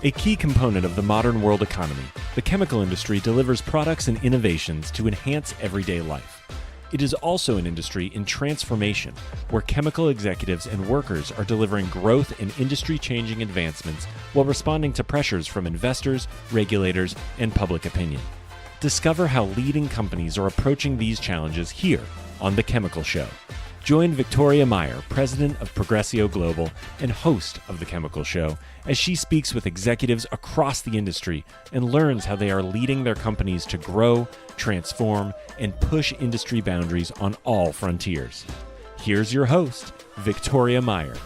A key component of the modern world economy, the chemical industry delivers products and innovations to enhance everyday life. It is also an industry in transformation, where chemical executives and workers are delivering growth and industry-changing advancements while responding to pressures from investors, regulators, and public opinion. Discover how leading companies are approaching these challenges here on The Chemical Show. Join Victoria Meyer, president of Progressio Global and host of The Chemical Show, as she speaks with executives across the industry and learns how they are leading their companies to grow, transform, and push industry boundaries on all frontiers. Here's your host, Victoria Meyer.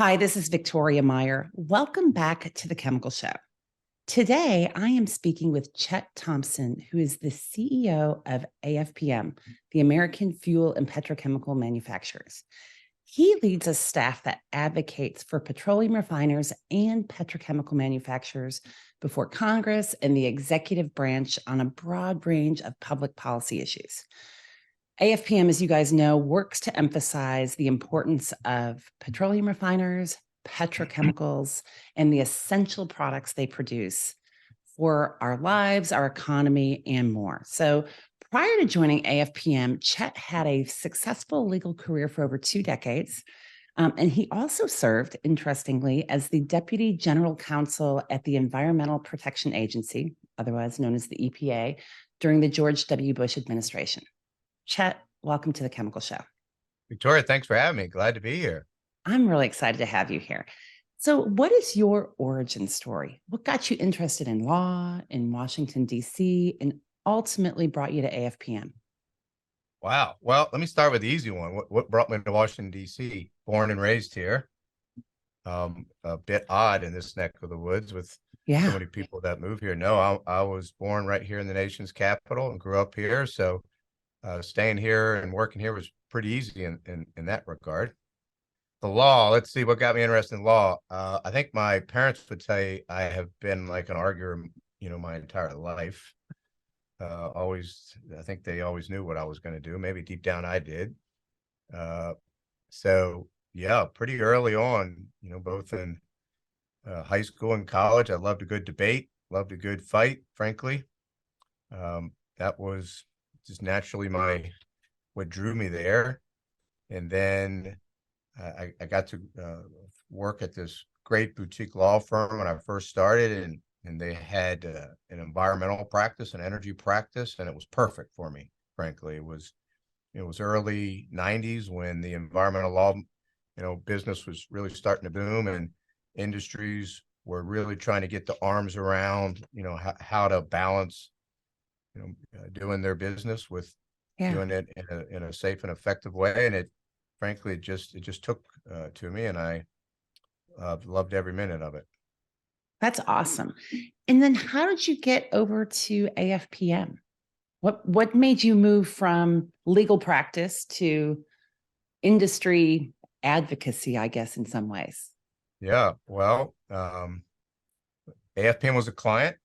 Hi, this is Victoria Meyer. Welcome back to The Chemical Show. Today, I am speaking with Chet Thompson, who is the CEO of AFPM, the American Fuel and Petrochemical Manufacturers. He leads a staff that advocates for petroleum refiners and petrochemical manufacturers before Congress and the executive branch on a broad range of public policy issues. AFPM, as you guys know, works to emphasize the importance of petroleum refiners, petrochemicals, and the essential products they produce for our lives, our economy, and more. So prior to joining AFPM, Chet had a successful legal career for over 2 decades. And he also served, interestingly, as the Deputy General Counsel at the Environmental Protection Agency, otherwise known as the EPA, during the George W. Bush administration. Chet, welcome to The Chemical Show. Victoria, thanks for having me. Glad to be here. I'm really excited to have you here. So what is your origin story? What got you interested in law in Washington, D.C., and ultimately brought you to AFPM? Wow. Well, let me start with the easy one. What brought me to Washington, D.C.? Born and raised here. A bit odd in this neck of the woods with so many people that move here. No, I was born right here in the nation's capital and grew up here. So staying here and working here was pretty easy in that regard. The law, let's see what got me interested in law. I think my parents would say I have been like an arguer, my entire life. I think they always knew what I was going to do. Maybe deep down I did. So yeah, pretty early on, both in high school and college, I loved a good debate, loved a good fight, frankly. That was just naturally what drew me there. And then I got to work at this great boutique law firm when I first started, and they had an environmental practice, an energy practice, and it was perfect for me. Frankly, it was early '90s when the environmental law, business was really starting to boom, and industries were really trying to get the arms around, how to balance, doing their business with doing it in a safe and effective way, and frankly, it just took to me, and I loved every minute of it. That's awesome. And then how did you get over to AFPM? What made you move from legal practice to industry advocacy, I guess, in some ways? Yeah, well, AFPM was a client.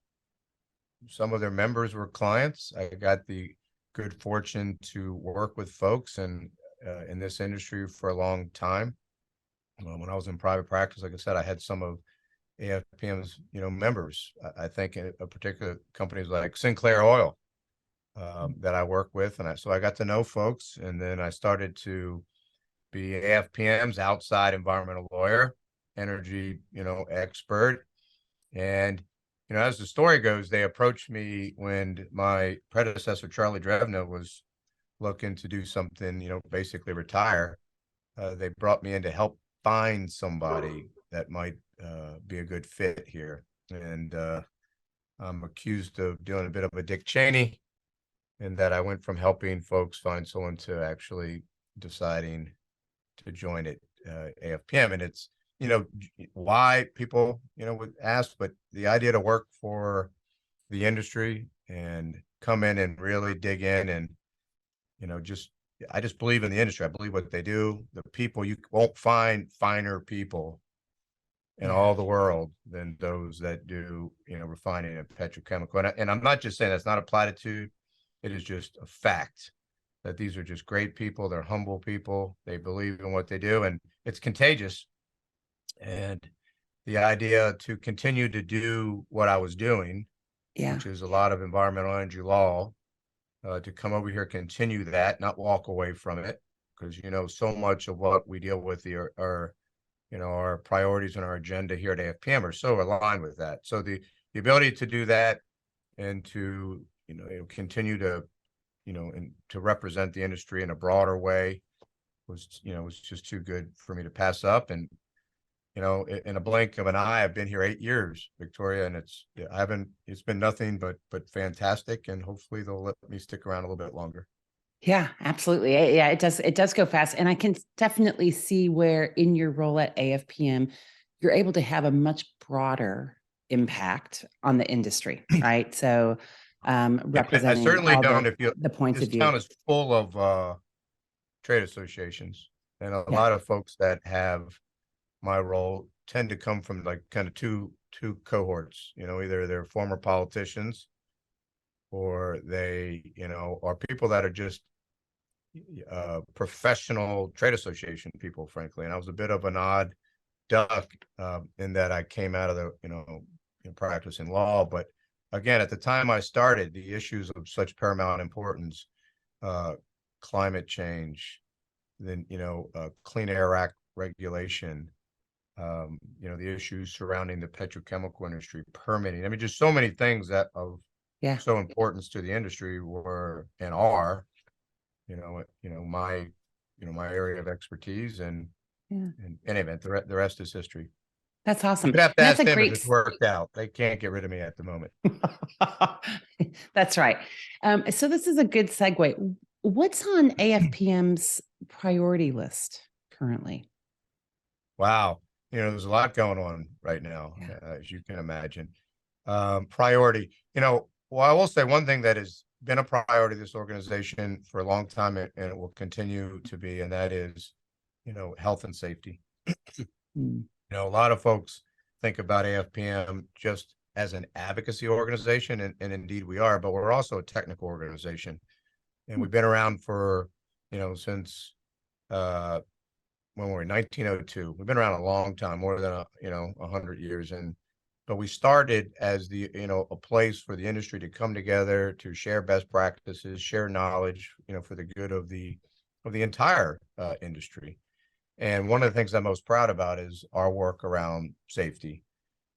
Some of their members were clients. I got the good fortune to work with folks and in this industry for a long time. When I was in private practice, like I said, I had some of AFPM's, members. I think in particular companies like Sinclair Oil that I work with, so I got to know folks, and then I started to be AFPM's outside environmental lawyer, energy, expert, and as the story goes, they approached me when my predecessor Charlie Drevna was looking to do something, basically retire. They brought me in to help find somebody that might be a good fit here. And I'm accused of doing a bit of a Dick Cheney, in that I went from helping folks find someone to actually deciding to join at AFPM. And it's, why people, would ask, but the idea to work for the industry and come in and really dig in and, I just believe in the industry. I believe what they do. The people, you won't find finer people in all the world than those that do, refining and petrochemical. And I'm not just saying that's not a platitude. It is just a fact that these are just great people. They're humble people. They believe in what they do. And it's contagious. And the idea to continue to do what I was doing, Yeah. which is a lot of environmental energy law, to come over here, continue that, not walk away from it, because so much of what we deal with our priorities and our agenda here at AFPM are so aligned with that. So the ability to do that and to continue to and to represent the industry in a broader way was just too good for me to pass up. And in a blink of an eye, I've been here 8 years, Victoria, and it's been nothing but fantastic. And hopefully they'll let me stick around a little bit longer. Yeah, absolutely. Yeah, it does. It does go fast. And I can definitely see where in your role at AFPM, you're able to have a much broader impact on the industry, right? So I representing certainly all don't. the points This of view. town is full of trade associations, and a Yeah. lot of folks that have my role tend to come from like kind of two cohorts. Either they're former politicians, or they are people that are just professional trade association people, frankly. And I was a bit of an odd duck in that I came out of the practice in law. But again, at the time I started, the issues of such paramount importance, climate change, then Clean Air Act regulation, the issues surrounding the petrochemical industry, permitting. I mean, just so many things that of so importance to the industry were and are, my area of expertise. And in any event, the rest is history. That's awesome. You'd have to ask That's a them if great. it's worked out. They can't get rid of me at the moment. That's right. So this is a good segue. What's on AFPM's priority list currently? Wow. There's a lot going on right now, as you can imagine. Priority, well, I will say one thing that has been a priority of this organization for a long time, and it will continue to be, and that is, health and safety. A lot of folks think about AFPM just as an advocacy organization, and indeed we are, but we're also a technical organization. And we've been around for, since when we're in 1902. We've been around a long time, more than 100 years. But we started as a place for the industry to come together, to share best practices, share knowledge, for the good of the entire industry. And one of the things I'm most proud about is our work around safety.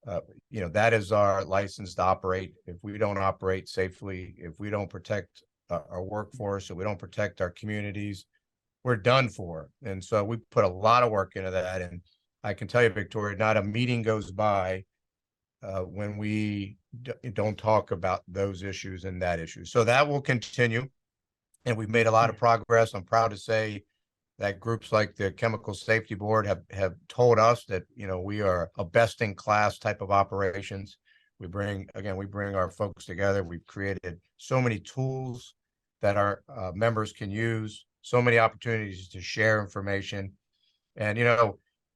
That is our license to operate. If we don't operate safely, if we don't protect our workforce, if we don't protect our communities, we're done for. And so we put a lot of work into that. And I can tell you, Victoria, not a meeting goes by when we don't talk about those issues and that issue. So that will continue. And we've made a lot of progress. I'm proud to say that groups like the Chemical Safety Board have told us that, we are a best in class type of operations. We bring our folks together. We've created so many tools that our members can use, so many opportunities to share information. And,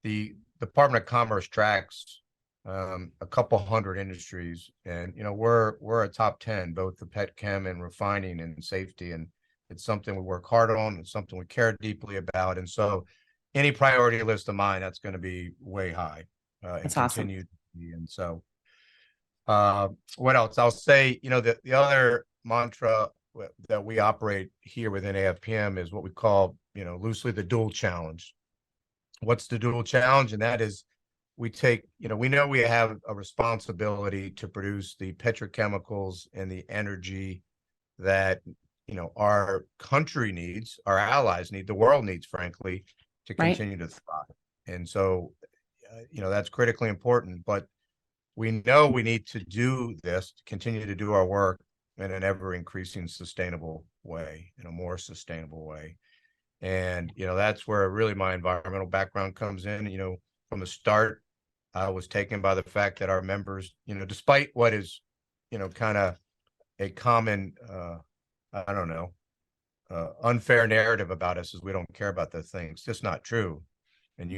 the Department of Commerce tracks a couple hundred industries, and, we're a top 10, both the pet chem and refining and safety. And it's something we work hard on. It's something we care deeply about. And so any priority list of mine, that's going to be way high and continue to be. And so what else? I'll say, the other mantra that we operate here within AFPM is what we call, loosely the dual challenge. What's the dual challenge? And that is we know we have a responsibility to produce the petrochemicals and the energy that our country needs, our allies need, the world needs, frankly, to continue to thrive. And so, that's critically important. But we know we need to do this, to continue to do our work in an ever increasing sustainable way, in a more sustainable way. And, that's where really my environmental background comes in. From the start, I was taken by the fact that our members, despite what is, kind of a common, unfair narrative about us, is we don't care about those things. It's just not true. And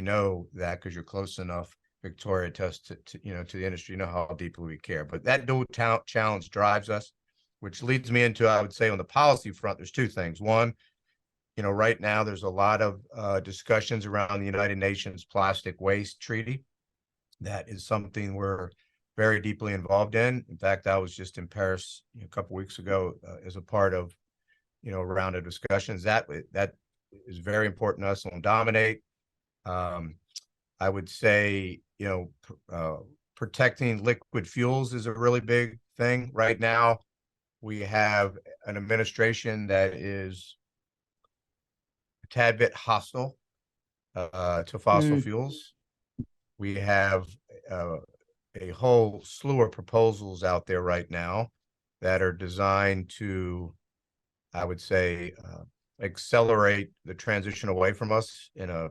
that because you're close enough, Victoria, to the industry, how deeply we care. But that dual challenge drives us, which leads me into, I would say, on the policy front, there's two things. One, right now there's a lot of discussions around the United Nations Plastic Waste Treaty. That is something we're very deeply involved in. In fact, I was just in Paris a couple weeks ago as a part of, a round of discussions. That is very important to us. Won't dominate. I would say, protecting liquid fuels is a really big thing right now. We have an administration that is a tad bit hostile to fossil fuels. We have a whole slew of proposals out there right now that are designed to, I would say, accelerate the transition away from us in an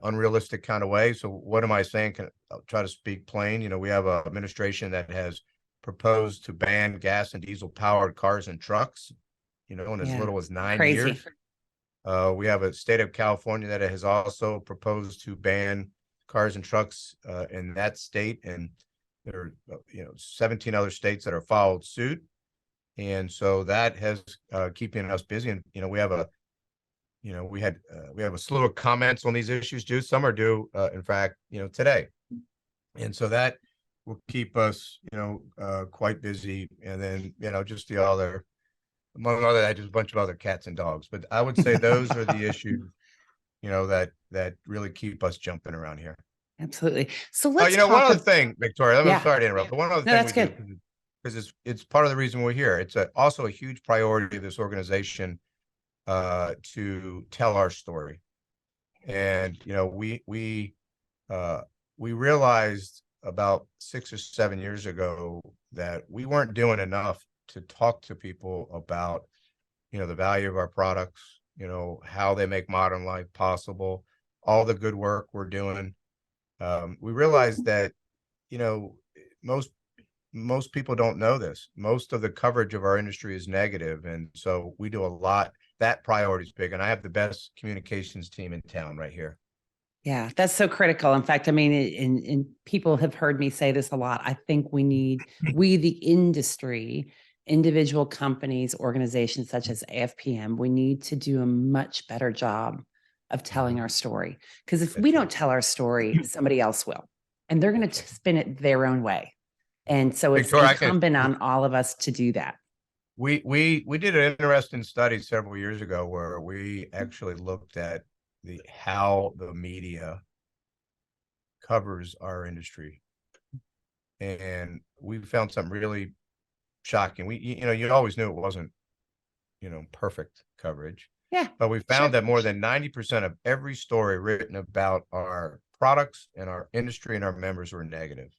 unrealistic kind of way. So what am I saying? I'll try to speak plain. We have an administration that has proposed to ban gas and diesel powered cars and trucks, in as little as 9 years. We have a state of California that has also proposed to ban cars and trucks in that state, and there are 17 other states that are followed suit, and so that has keeping us busy. And we have a we have a slew of comments on these issues due. Some are due, in fact, today, and so that will keep us quite busy. And then just the other, among other that, just a bunch of other cats and dogs. But I would say those are the issues that really keep us jumping around here. Absolutely. So let's one other thing, Victoria, I'm sorry to interrupt, but one other thing that's we good. do, because it's part of the reason we're here. It's also a huge priority of this organization to tell our story. And we realized about 6 or 7 years ago that we weren't doing enough to talk to people about the value of our products, how they make modern life possible, all the good work we're doing. We realized that most people don't know this. Most of the coverage of our industry is negative, and so we do a lot. That priority is big, and I have the best communications team in town right here. Yeah, that's so critical. In fact, I mean, and people have heard me say this a lot. I think we, the industry, individual companies, organizations such as AFPM, we need to do a much better job of telling our story. Because if we don't tell our story, somebody else will, and they're going to spin it their own way. And so it's incumbent on all of us to do that. We did an interesting study several years ago where we actually looked at how the media covers our industry, and we found something really shocking. You always knew it wasn't perfect coverage, but we found that more than 90% of every story written about our products and our industry and our members were negative.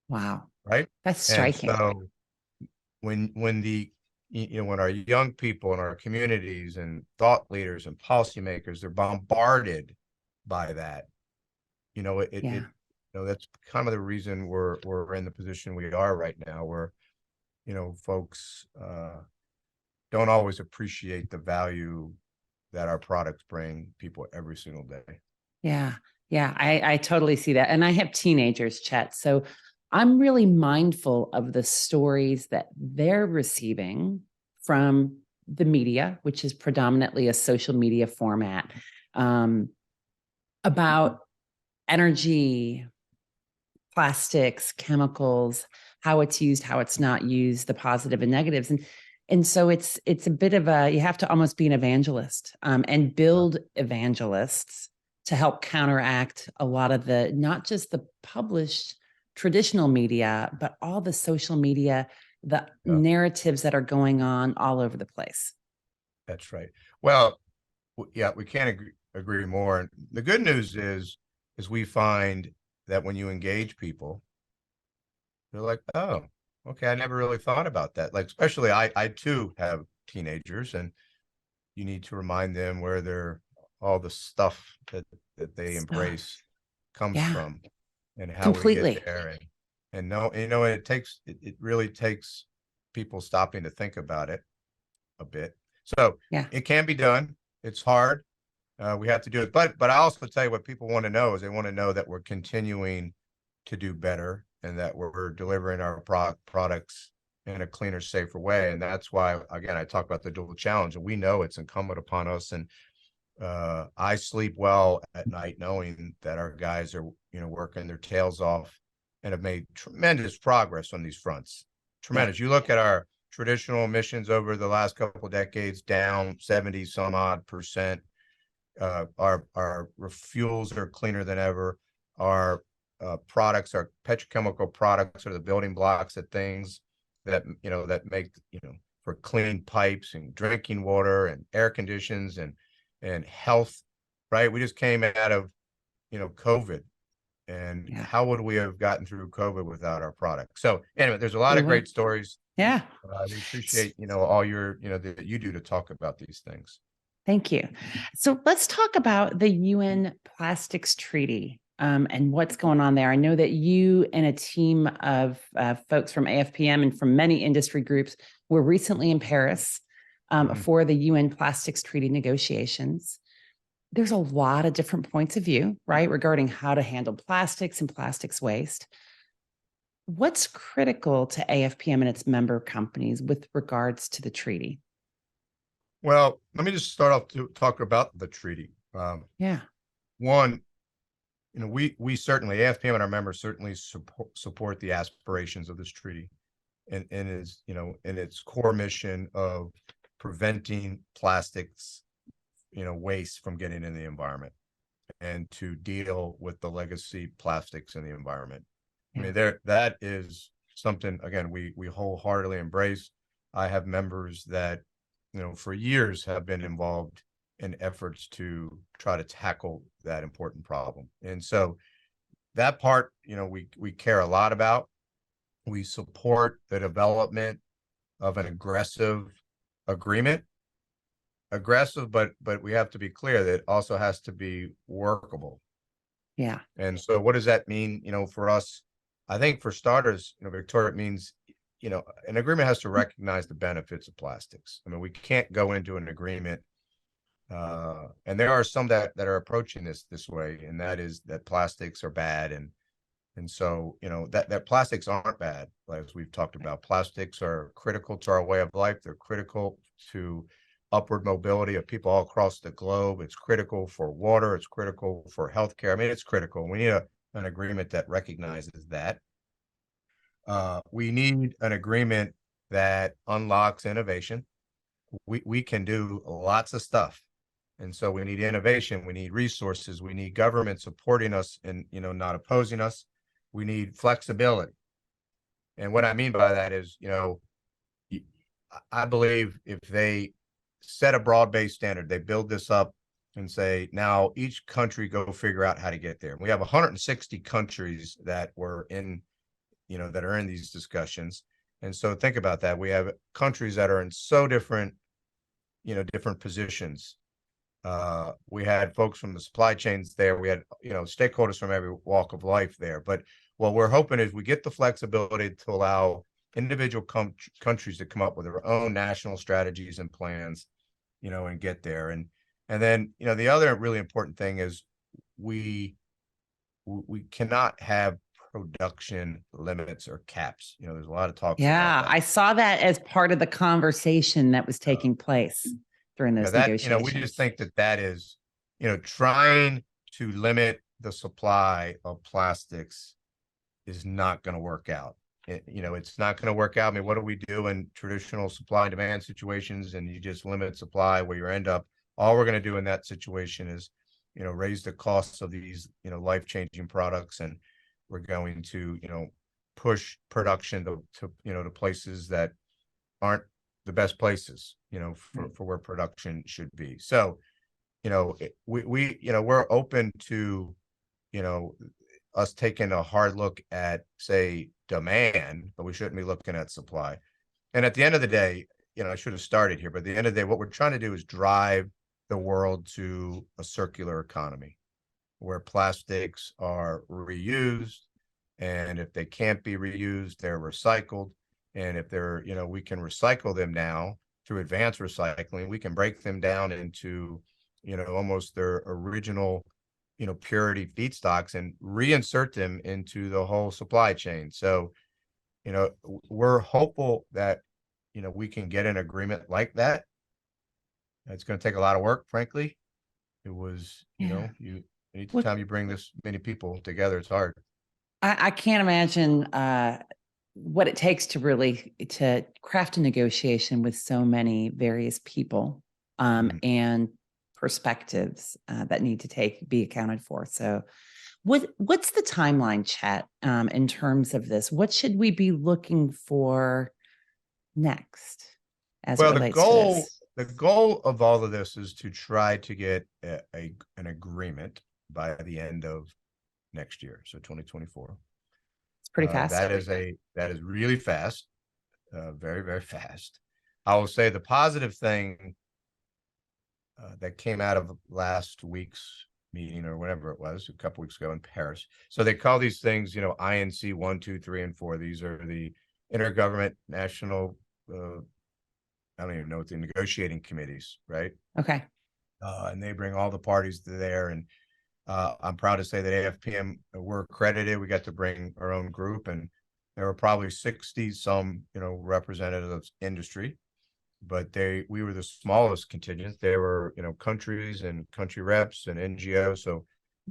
Wow, right? That's striking. And so when our young people in our communities and thought leaders and policymakers, they're bombarded by that, that's kind of the reason we're in the position we are right now, where folks don't always appreciate the value that our products bring people every single day. Yeah, I totally see that. And I have teenagers, Chet, so I'm really mindful of the stories that they're receiving from the media, which is predominantly a social media format, about energy, plastics, chemicals, how it's used, how it's not used, the positive and negatives. And so it's a bit of you have to almost be an evangelist and build evangelists to help counteract a lot of the, not just the published traditional media, but all the social media, the narratives that are going on all over the place. That's right. Well, we can't agree more. And the good news is we find that when you engage people, they're like, oh, okay, I never really thought about that. Like, especially I too have teenagers, and you need to remind them where all the stuff that they embrace comes from, and how we get there. And no, it really takes people stopping to think about it a bit. So it can be done. It's hard. We have to do it. But I also tell you what people want to know is they want to know that we're continuing to do better, and that we're delivering our products in a cleaner, safer way. And that's why, again, I talk about the dual challenge, and we know it's incumbent upon us. And I sleep well at night knowing that our guys are, working their tails off and have made tremendous progress on these fronts. Tremendous. You look at our traditional emissions over the last couple of decades, down 70 some odd percent. Our fuels are cleaner than ever. Our products, our petrochemical products, are the building blocks of things that that make for clean pipes and drinking water and air conditions and health. Right? We just came out of COVID, and how would we have gotten through COVID without our product? So anyway, there's a lot of great stories. Yeah. We appreciate all your that you do to talk about these things. Thank you. So let's talk about the UN Plastics Treaty and what's going on there. I know that you and a team of folks from AFPM and from many industry groups were recently in Paris for the UN Plastics Treaty negotiations. There's a lot of different points of view, right, regarding how to handle plastics and plastics waste. What's critical to AFPM and its member companies with regards to the treaty? Well, let me just start off to talk about the treaty. One, we certainly, AFPM and our members certainly support the aspirations of this treaty, and is in its core mission of preventing plastics, waste from getting in the environment, and to deal with the legacy plastics in the environment. I mean, that is something, again, we wholeheartedly embrace. I have members that for years have been involved in efforts to try to tackle that important problem. And so that part, we care a lot about. We support the development of an aggressive agreement. Aggressive, but we have to be clear that it also has to be workable. Yeah. And so what does that mean, for us? I think for starters, Victoria, it means an agreement has to recognize the benefits of plastics. I mean, we can't go into an agreement, and there are some that are approaching this way, and that is that plastics are bad, and so that plastics aren't bad. As we've talked about, plastics are critical to our way of life. They're critical to upward mobility of people all across the globe. It's critical for water. It's critical for healthcare. I mean, it's critical. We need an agreement that recognizes that. We need an agreement that unlocks innovation. We can do lots of stuff. And so we need innovation. We need resources. We need government supporting us and, not opposing us. We need flexibility. And what I mean by that is, I believe if they set a broad-based standard, they build this up and say, now each country go figure out how to get there. We have 160 countries that were in that are in these discussions. And so think about that. We have countries that are in so different, different positions. We had folks from the supply chains there. We had, stakeholders from every walk of life there. But what we're hoping is we get the flexibility to allow individual countries to come up with their own national strategies and plans, and get there. And then, the other really important thing is we cannot have production limits or caps. There's a lot of talk. Yeah, I saw that as part of the conversation that was taking place during those negotiations. We just think that is, trying to limit the supply of plastics is not going to work out. It's not going to work out. I mean, what do we do in traditional supply and demand situations? And you just limit supply where you end up. All we're going to do in that situation is, raise the costs of these, life-changing products, and we're going to, push production to places that aren't the best places, for where production should be. So, we're open to, us taking a hard look at, say, demand, but we shouldn't be looking at supply. And at the end of the day, I should have started here, but at the end of the day, what we're trying to do is drive the world to a circular economy where plastics are reused. And if they can't be reused, they're recycled. And if they're, we can recycle them now through advanced recycling, we can break them down into, almost their original, purity feedstocks and reinsert them into the whole supply chain. So, we're hopeful that, we can get an agreement like that. It's going to take a lot of work, frankly. It was, Yeah. What anytime you bring this many people together, it's hard. I can't imagine what it takes to really to craft a negotiation with so many various people and perspectives that need to be accounted for. So, what's the timeline, Chet, in terms of this? What should we be looking for next as it Well, relates to this? the goal of all of this is to try to get an agreement by the end of next year, so 2024. It's pretty fast. That is really fast, very, very fast. I will say the positive thing that came out of last week's meeting, or whatever it was, a couple weeks ago in Paris. So they call these things, INC 1, 2, 3, and 4. These are the intergovernment national, I don't even know what the negotiating committees, right? Okay. And they bring all the parties to there. And I'm proud to say that AFPM were accredited. We got to bring our own group, and there were probably 60 some, representatives of industry, but we were the smallest contingent. They were, countries and country reps and NGOs. So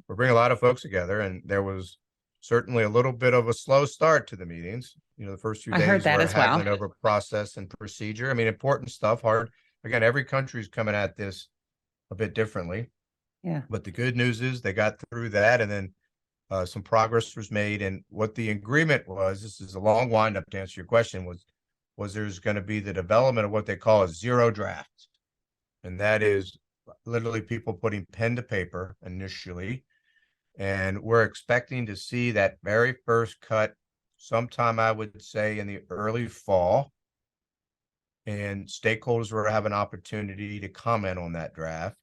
we're bringing a lot of folks together, and there was certainly a little bit of a slow start to the meetings. The first few I heard days that were as well. haggling over process and procedure. I mean, important stuff, hard. Again, every country's coming at this a bit differently. Yeah. But the good news is they got through that, and then some progress was made. And what the agreement was, this is a long windup to answer your question, was there's going to be the development of what they call a zero draft. And that is literally people putting pen to paper initially. And we're expecting to see that very first cut sometime, I would say, in the early fall. And stakeholders will have an opportunity to comment on that draft.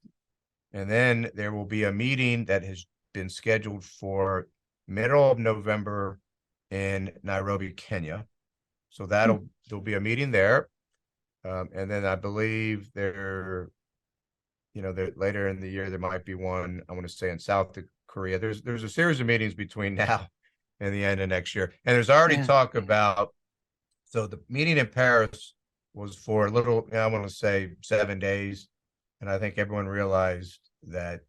And then there will be a meeting that has been scheduled for middle of November in Nairobi, Kenya. So there'll be a meeting there. And then I believe later in the year, there might be one, I want to say, in South Korea. There's a series of meetings between now and the end of next year. And there's already talk about, so the meeting in Paris was for a little, I want to say 7 days. And I think everyone realized that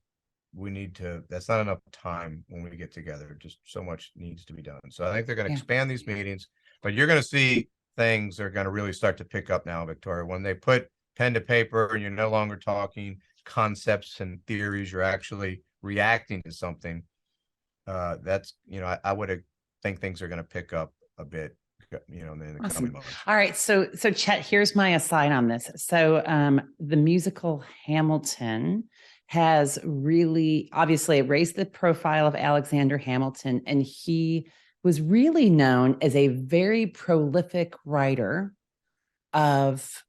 that's not enough time when we get together. Just so much needs to be done. So I think they're going to expand these meetings, but you're going to see things are going to really start to pick up now, Victoria, when they put pen to paper and you're no longer talking concepts and theories, you're actually reacting to something. That's, I would think things are going to pick up a bit, in the coming months. All right. So Chet, here's my aside on this. So the musical Hamilton has really obviously raised the profile of Alexander Hamilton, and he was really known as a very prolific writer of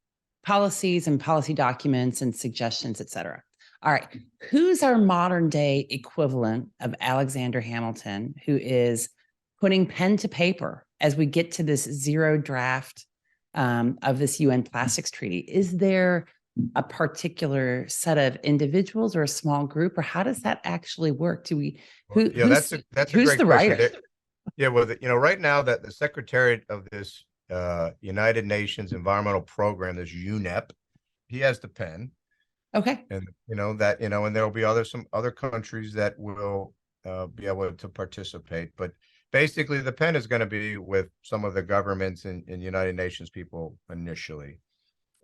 policies and policy documents and suggestions, et cetera. All right. Who's our modern day equivalent of Alexander Hamilton, who is putting pen to paper as we get to this zero draft of this UN plastics treaty? Is there a particular set of individuals or a small group, or how does that actually work? That's a who's great the question. writer? Well, right now that the secretariat of this United Nations Environmental Program, this UNEP, he has the pen. Okay. And and there'll be some other countries that will be able to participate. But basically, the pen is going to be with some of the governments and United Nations people initially.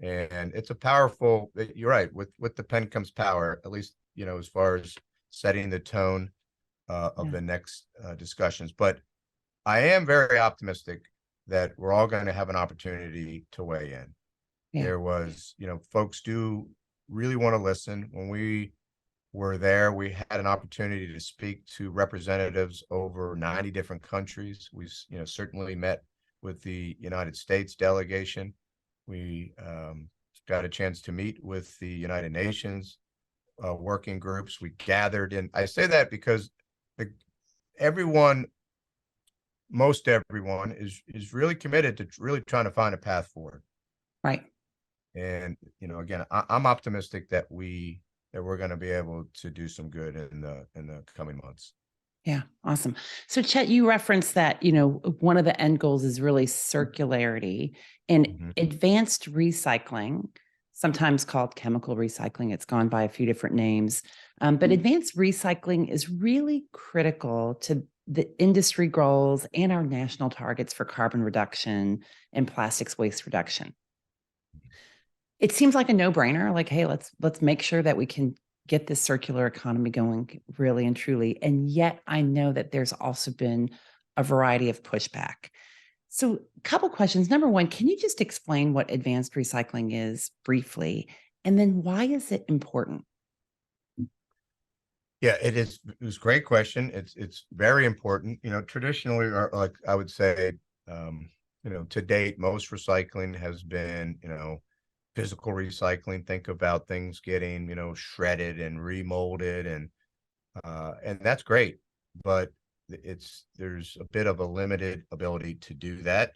And it's a powerful, you're right, with the pen comes power, at least, as far as setting the tone of the next discussions. But I am very optimistic that we're all going to have an opportunity to weigh in. There was, folks do really want to listen. When we were there, we had an opportunity to speak to representatives over 90 different countries. We, certainly met with the United States delegation. We got a chance to meet with the United Nations working groups. We gathered in. I say that because most everyone is really committed to really trying to find a path forward. Right. And, again, I'm optimistic that we're going to be able to do some good in the coming months. Yeah, awesome. So Chet, you referenced that, one of the end goals is really circularity and Mhm. advanced recycling, sometimes called chemical recycling. It's gone by a few different names. But advanced recycling is really critical to the industry goals and our national targets for carbon reduction and plastics waste reduction. It seems like a no-brainer, like, hey, let's make sure that we can get this circular economy going really and truly. And yet I know that there's also been a variety of pushback. So, a couple questions. Number one, can you just explain what advanced recycling is briefly? And then why is it important? Yeah, it is. It was a great question. It's very important. Traditionally, or like I would say, to date, most recycling has been, physical recycling. Think about things getting, shredded and remolded, and that's great. But there's a bit of a limited ability to do that.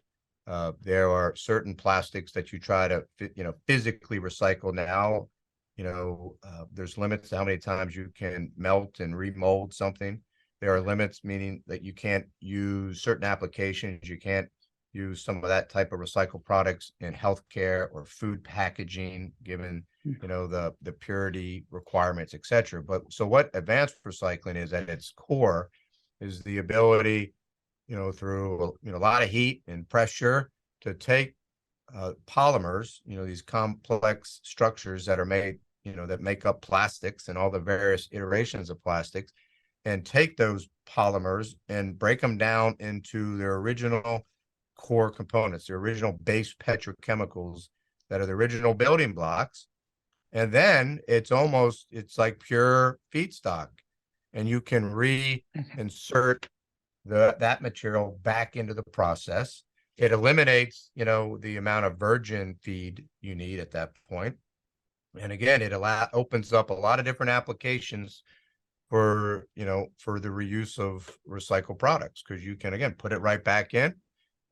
There are certain plastics that you try to, physically recycle now. There's limits to how many times you can melt and remold something. There are limits, meaning that you can't use certain applications. You can't use some of that type of recycled products in healthcare or food packaging, given the purity requirements, et cetera. But so what advanced recycling is at its core is the ability, through a lot of heat and pressure to take polymers, these complex structures that are made, that make up plastics and all the various iterations of plastics, and take those polymers and break them down into their original core components, the original base petrochemicals that are the original building blocks. And then it's like pure feedstock, and you can Okay. reinsert that material back into the process. It eliminates, the amount of virgin feed you need at that point. And again, it opens up a lot of different applications for the reuse of recycled products, because you can, again, put it right back in.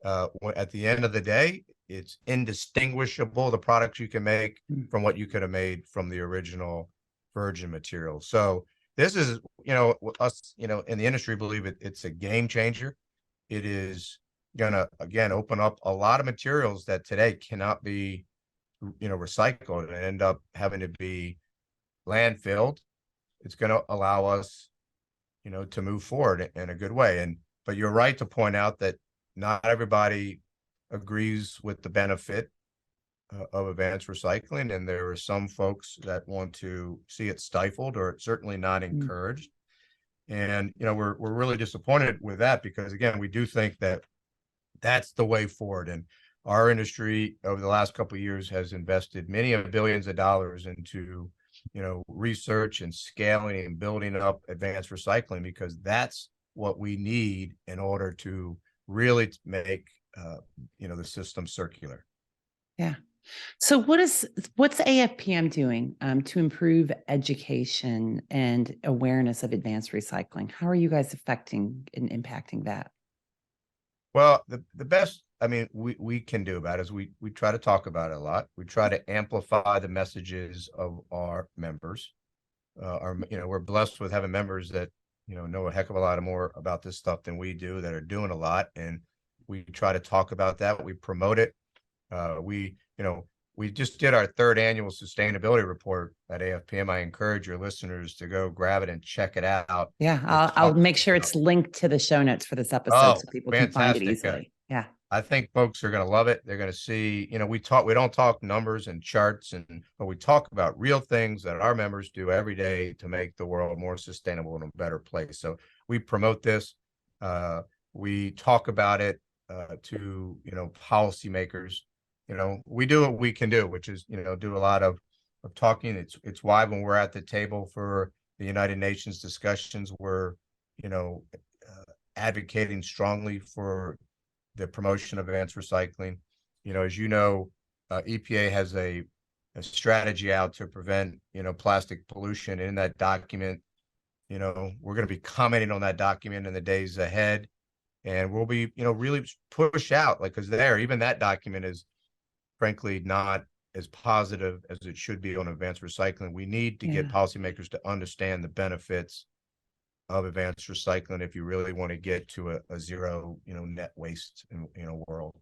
At the end of the day, it's indistinguishable, the products you can make, Mm. from what you could have made from the original virgin material. So this is, us, in the industry believe it's a game changer. It is gonna, again, open up a lot of materials that today cannot be, recycled and end up having to be landfilled. It's gonna allow us, to move forward in a good way. But you're right to point out that not everybody agrees with the benefit of advanced recycling, and there are some folks that want to see it stifled or certainly not Mm. encouraged. And we're really disappointed with that, because again, we do think that that's the way forward. And our industry over the last couple of years has invested many of billions of dollars into, research and scaling and building up advanced recycling, because that's what we need in order to really make, the system circular. Yeah. So what's AFPM doing to improve education and awareness of advanced recycling? How are you guys affecting and impacting that? Well, the best, I mean, we can do about it is we try to talk about it a lot. We try to amplify the messages of our members. We're blessed with having members that, know a heck of a lot more about this stuff than we do, that are doing a lot. And we try to talk about that. We promote it. We just did our third annual sustainability report at AFPM. I encourage your listeners to go grab it and check it out. Yeah, It I'll talks make sure about, it's linked to the show notes for this episode oh, so people can find it fantastic. easily. Yeah. I think folks are going to love it. They're going to see, we don't talk numbers and charts, but we talk about real things that our members do every day to make the world more sustainable and a better place. So we promote this. We talk about it to, policymakers. We do what we can do, which is, do a lot of talking. It's why when we're at the table for the United Nations discussions, we're, advocating strongly for the promotion of advanced recycling. As EPA has a strategy out to prevent, plastic pollution. In that document, we're going to be commenting on that document in the days ahead, and we'll be, really push out, like, because even that document is frankly not as positive as it should be on advanced recycling. We need to get Yeah. policymakers to understand the benefits of advanced recycling if you really want to get to a zero, net waste world.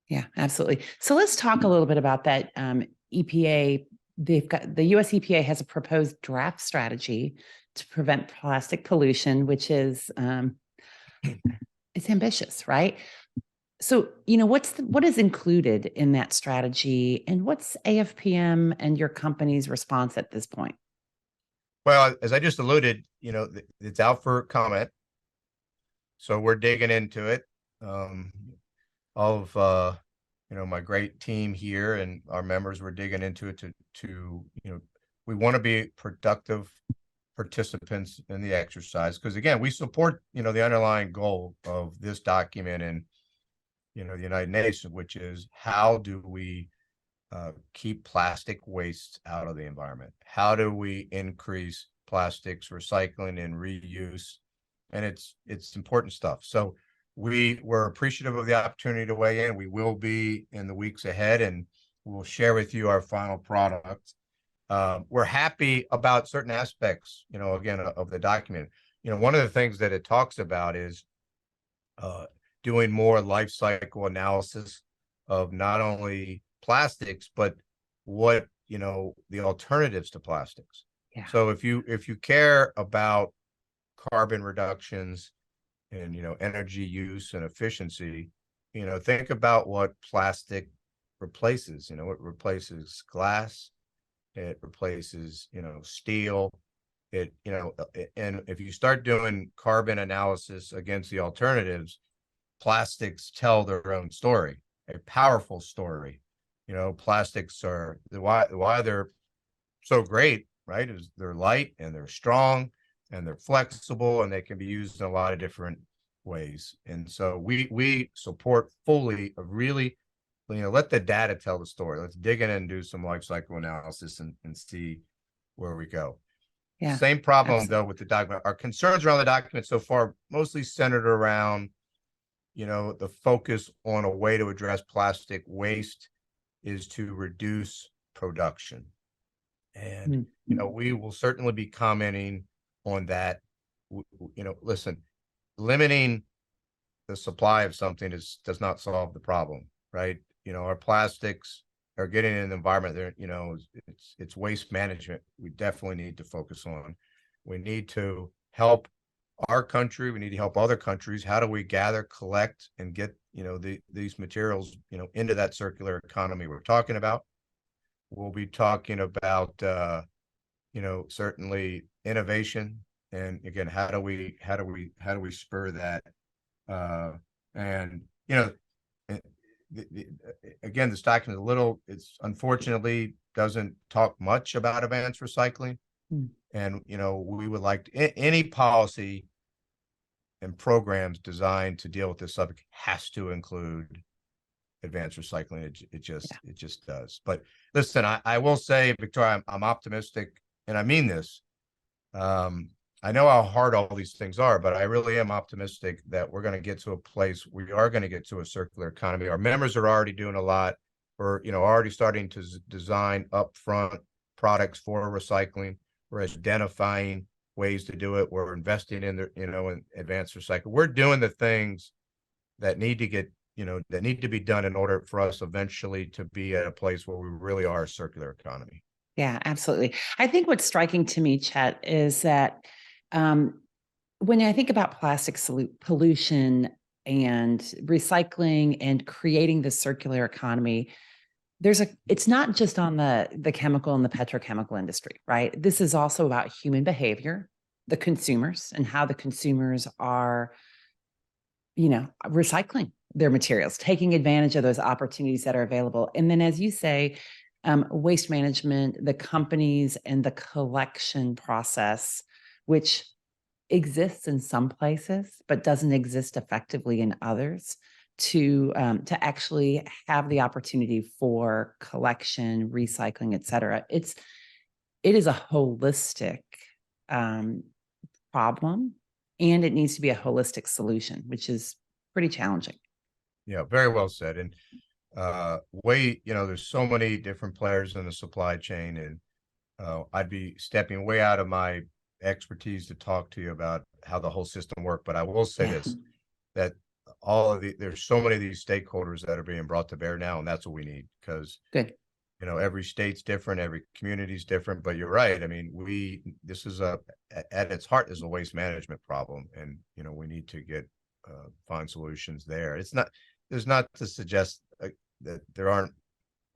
Yeah, absolutely. So let's talk a little bit about that. EPA, the US EPA has a proposed draft strategy to prevent plastic pollution, which is it's ambitious, right? So, what is included in that strategy, and what's AFPM and your company's response at this point? Well, as I just alluded, it's out for comment. So we're digging into it. All of my great team here and our members were digging into it to we want to be productive participants in the exercise, because again, we support the underlying goal of this document and the United Nations, which is how do we keep plastic waste out of the environment? How do we increase plastics recycling and reuse? And it's important stuff. So we were appreciative of the opportunity to weigh in. We will be in the weeks ahead, and we'll share with you our final product. We're happy about certain aspects, again, of the document. One of the things that it talks about is doing more life cycle analysis of not only plastics, but what, the alternatives to plastics. Yeah. So if you care about carbon reductions and, energy use and efficiency, think about what plastic replaces. It replaces glass, it replaces, steel. And if you start doing carbon analysis against the alternatives, plastics tell their own story, a powerful story. Plastics are why they're so great, right? Is they're light and they're strong and they're flexible and they can be used in a lot of different ways. And so we support fully of really, let the data tell the story. Let's dig in and do some life cycle analysis and see where we go. Yeah. Same problem absolutely. though with the document. Our concerns around the document so far mostly centered around the focus on a way to address plastic waste is to reduce production. And, we will certainly be commenting on that. Listen, limiting the supply of something does not solve the problem, right? Our plastics are getting in the environment there, it's waste management. We definitely need to focus on. We need to help our country. We need to help other countries. How do we gather, collect, and get these materials into that circular economy we're talking about? We'll be talking about certainly innovation, and again, how do we spur that? And again, this document it's unfortunately doesn't talk much about advanced recycling. And we would like any policy and programs designed to deal with this subject has to include advanced recycling. It just does. But listen, I will say, Victoria, I'm optimistic, and I mean this. I know how hard all these things are, but I really am optimistic that we're going to get to a place. We are going to get to a circular economy. Our members are already doing a lot. We're already starting to design upfront products for recycling. We're identifying ways to do it. We're investing in in advanced recycling. We're doing the things that need to get, that need to be done in order for us eventually to be at a place where we really are a circular economy. Yeah, absolutely. I think what's striking to me, Chet, is that when I think about plastic pollution and recycling and creating the circular economy, it's not just on the chemical and the petrochemical industry, right? This is also about human behavior, the consumers, and how the consumers are, recycling their materials, taking advantage of those opportunities that are available. And then, as you say, waste management, the companies and the collection process, which exists in some places, but doesn't exist effectively in others, to actually have the opportunity for collection, recycling, et cetera. It is a holistic problem, and it needs to be a holistic solution, which is pretty challenging. Yeah, very well said. And there's so many different players in the supply chain, and I'd be stepping way out of my expertise to talk to you about how the whole system works, but I will say Yeah. this, that there's so many of these stakeholders that are being brought to bear now, and that's what we need, because Good. every state's different, every community's different. But you're right. I mean, this is at its heart is a waste management problem, and we need to find solutions there. There's not to suggest that there aren't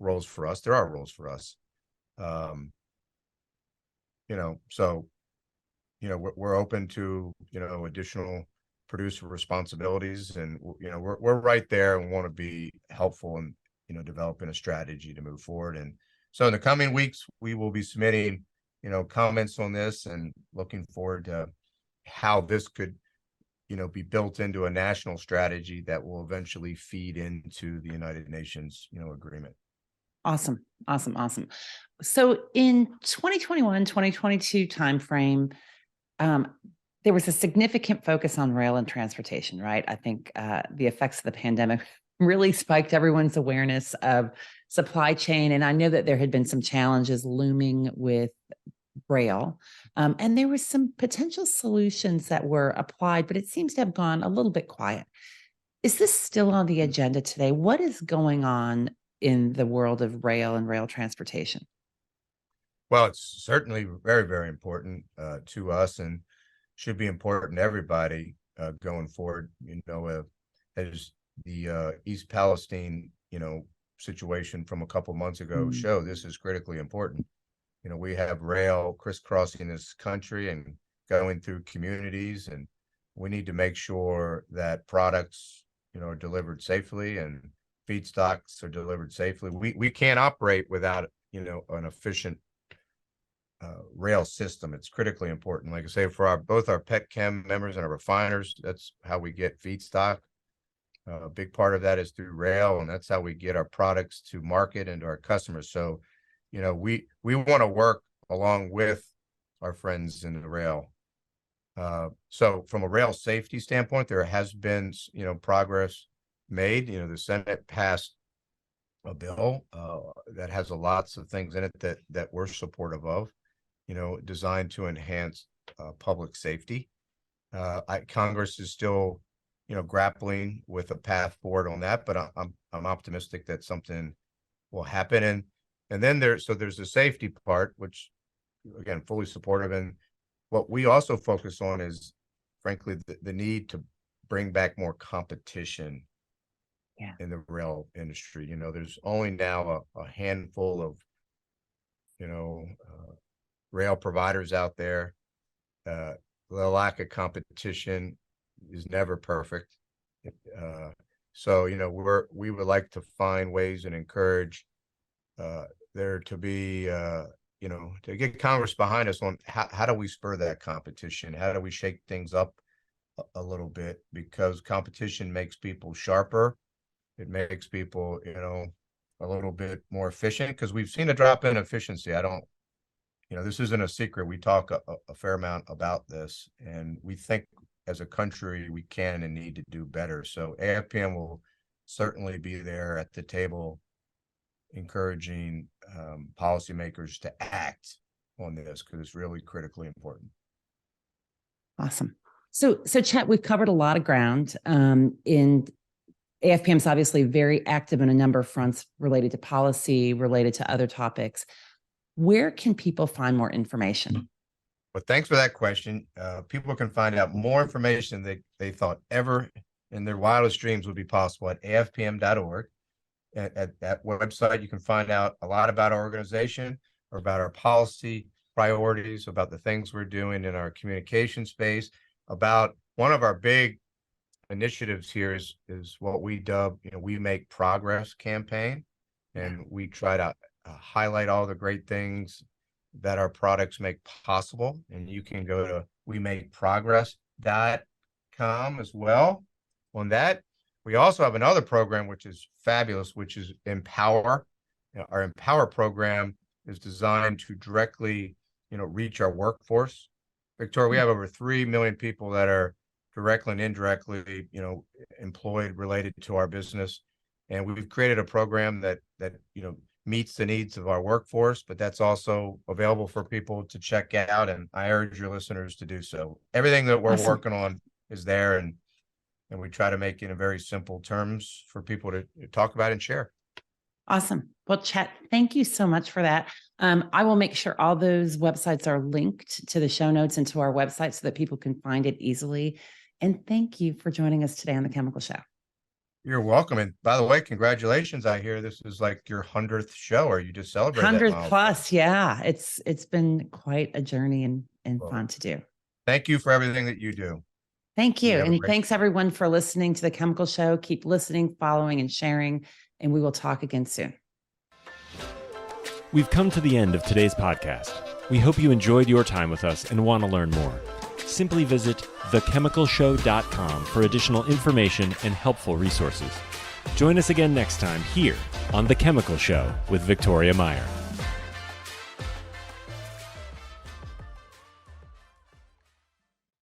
roles for us. There are roles for us. So we're open to additional producer responsibilities, and we're right there and want to be helpful in developing a strategy to move forward. And so in the coming weeks we will be submitting comments on this, and looking forward to how this could be built into a national strategy that will eventually feed into the United Nations agreement. Awesome. Awesome. Awesome. So in 2021, 2022 timeframe, there was a significant focus on rail and transportation, right? I think the effects of the pandemic really spiked everyone's awareness of supply chain. And I know that there had been some challenges looming with rail, and there were some potential solutions that were applied, but it seems to have gone a little bit quiet. Is this still on the agenda today? What is going on in the world of rail and rail transportation? Well, it's certainly very, very important to us, and should be important to everybody going forward. As the East Palestine, situation from a couple months ago show, this is critically important. We have rail crisscrossing this country and going through communities, and we need to make sure that products, are delivered safely, and feedstocks are delivered safely. We can't operate without, an efficient rail system. It's critically important. Like I say, for both our petchem members and our refiners, that's how we get feedstock. A big part of that is through rail, and that's how we get our products to market and to our customers. So, we want to work along with our friends in the rail. So from a rail safety standpoint, there has been, progress made. The Senate passed a bill that has lots of things in it that we're supportive of, designed to enhance public safety. Congress is still, grappling with a path forward on that, but I'm optimistic that something will happen. And then there's the safety part, which again, fully supportive. And what we also focus on is, frankly, the need to bring back more competition in the rail industry. There's only now a handful of, rail providers out there. The lack of competition is never perfect. So, we would like to find ways and encourage there to be, to get Congress behind us on how do we spur that competition? How do we shake things up a little bit? Because competition makes people sharper. It makes people, a little bit more efficient, because we've seen a drop in efficiency. This isn't a secret. We talk a fair amount about this, and we think as a country we can and need to do better. So AFPM will certainly be there at the table, encouraging policymakers to act on this, because it's really critically important. Awesome. So Chet, we've covered a lot of ground. In AFPM is obviously very active in a number of fronts related to policy, related to other topics. Where can people find more information? Well, thanks for that question. People can find out more information they thought ever in their wildest dreams would be possible at afpm.org. At that website, you can find out a lot about our organization, or about our policy priorities, about the things we're doing in our communication space, about one of our big initiatives here is what we dub, We Make Progress campaign. And we try to highlight all the great things that our products make possible. And you can go to wemakeprogress.com as well on that. We also have another program, which is fabulous, which is Empower. Our Empower program is designed to directly, reach our workforce. Victoria, we have over 3 million people that are directly and indirectly, employed related to our business. And we've created a program that meets the needs of our workforce, but that's also available for people to check out. And I urge your listeners to do so. Everything that we're Awesome. working on is there, and we try to make it in very simple terms for people to talk about and share. Awesome. Well, Chet, thank you so much for that. I will make sure all those websites are linked to the show notes and to our website so that people can find it easily. And thank you for joining us today on The Chemical Show. You're welcome. And by the way, congratulations. I hear this is like your 100th show, or you just celebrated 100 that plus. Yeah. It's been quite a journey and Well, fun to do. Thank you for everything that you do. Thank you. You have a And great thanks everyone for listening to The Chemical Show. Keep listening, following, and sharing, and we will talk again soon. We've come to the end of today's podcast. We hope you enjoyed your time with us and want to learn more. Simply visit thechemicalshow.com for additional information and helpful resources. Join us again next time here on The Chemical Show with Victoria Meyer.